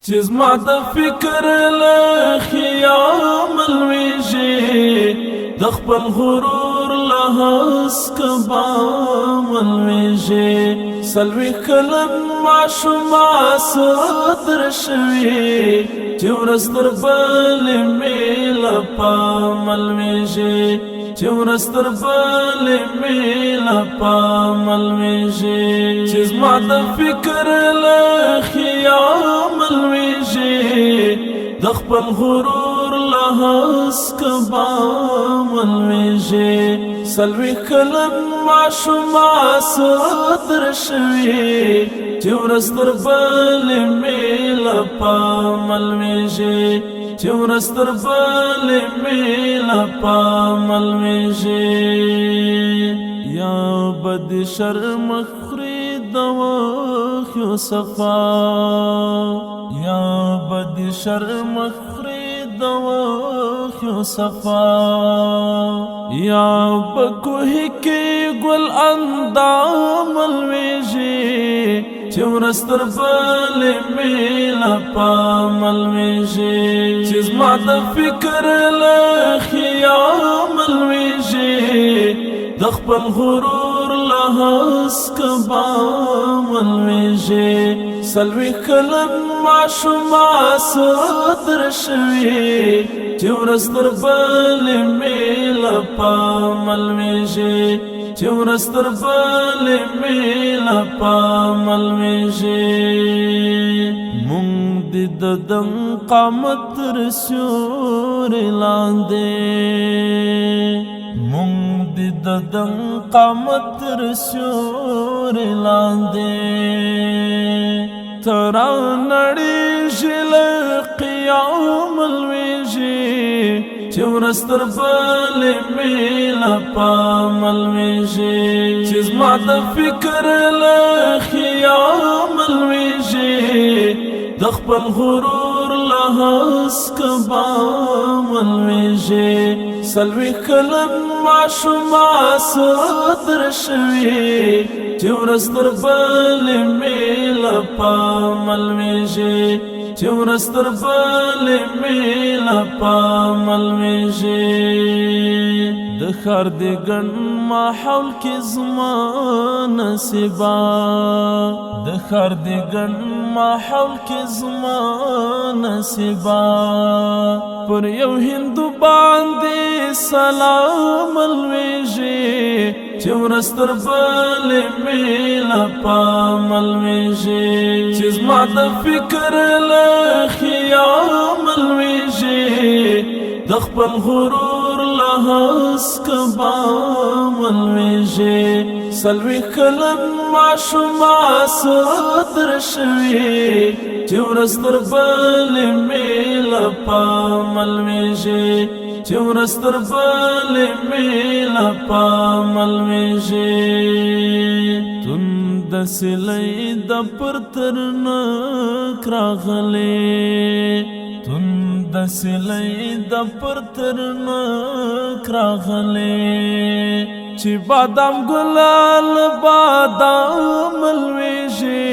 چیز ما د فکر له خیام الویږي د خپل غرور له هسکبا ملویږي سلوي کلن ماشوما ستر شوي چې ورځ تر بلې مې له پامه لویږي چې ورځ تر بلې مې له پامه لویږي چې زما د فکر له خیام الویږي د خپل غرور له هسکبا ملویږي سلوي کلن ماشوما ستر شوي چې ورځ تر بلې مې له پامه لویږي چې ورځ تر بلې مې له پامه لویږي یا بد شرم خوري د وخیو صفا یا بد شرم خوري د وخیو صفا یا بکوه کې ګل اندام لویږي چې ورځ تر بلې مې له پامه لویږي چې زما د فکر له خیام لویږي د خپل غرور له هسکبا ملویږي سلوي کلن ماشوما ستر شوي چې ورځ تر بلې مې له پامه لویږي چې ورځ تر بلې مې له پامه لویږي مونږ دې د دم قامت تر سیوري لاندې مونږ دې د دم قامت تر سیوري لاندې تر نړیږي له قیام لویږي چې ورځ تر بلې مې له پامه لویږي چې زما د فکر له خیام لویږي د خپل غرور له هسکبا ملویږي سلوي کلن ماشوما ستر شوي چې ورځ تر بلې مې له پامه لویږي چې ورځ تر بلې مې له پامه لویږي د ښار د ګڼ ماحول کې زما نصیبا د ښار د ګڼ ماحول کې زما نصیبا پر یو هندو باندې سلام لویږي چې ورځ تر بلې مې له پامه لویږي چې زما د فکر له خیام لویږي د خپل غرور له هسکبا ملویږي سلوي کلن ماشوما ستر شوي چې ورځ تر بلې مې له پامه لویږي چې ورځ تر بلې مې له پامه لویږي د سلې د پرتر نک راغلې د سلې د پرتر نک راغلې چې بادام ګلال بادام لویږي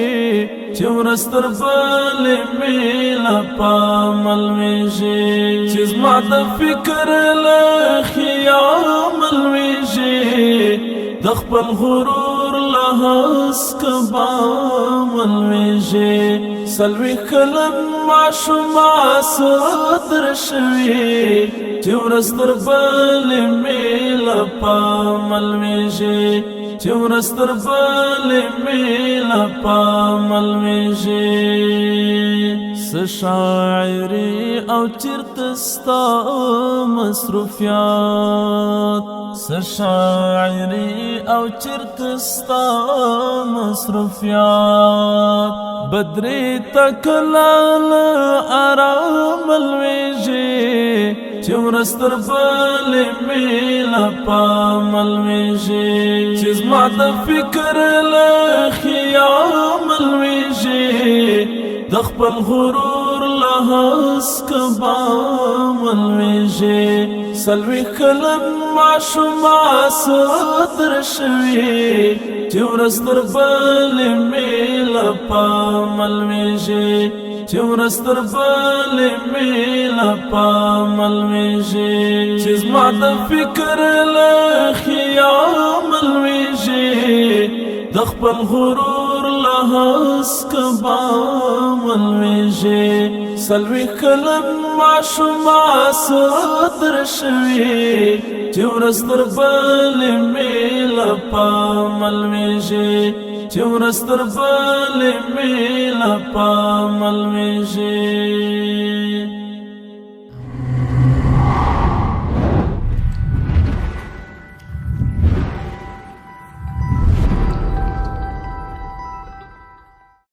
چې ورځ تر بلې مې له پامه لویږي چې زما د فکر له خیام لویږي د خپل غرور له هسکبا ملویږي سلوي کلن ماشوما ستر شوي چې ورځ تر بلې مې له پامه لویږي چې ورځ تر بلې مې له پامه لویږي څه شاعري او چېرته ستا مصروفیات څه شاعري او چېرته ستا مصروفیات بدرې ته کله له ارامه لویږي چې ورځ تر بلې مې له پامه لویږي چې زما د فکر له خیام لویږي د خپل غرور له هسکبا ملویږي سلوي کلن ماشوما ستر شوي چې ورځ تر بلې مې له پامه لویږي چې ورځ تر بلې مې له پامل ویږي چې زما د فکر له خیامل ویږي د خپل غرور له هسکه بامل ویږي څلوېښت کلن ماشومه سره در شوي چې ورځ تر بلې مې له پامل ویږي چې ورځ تر بلې مې له پامل ویږي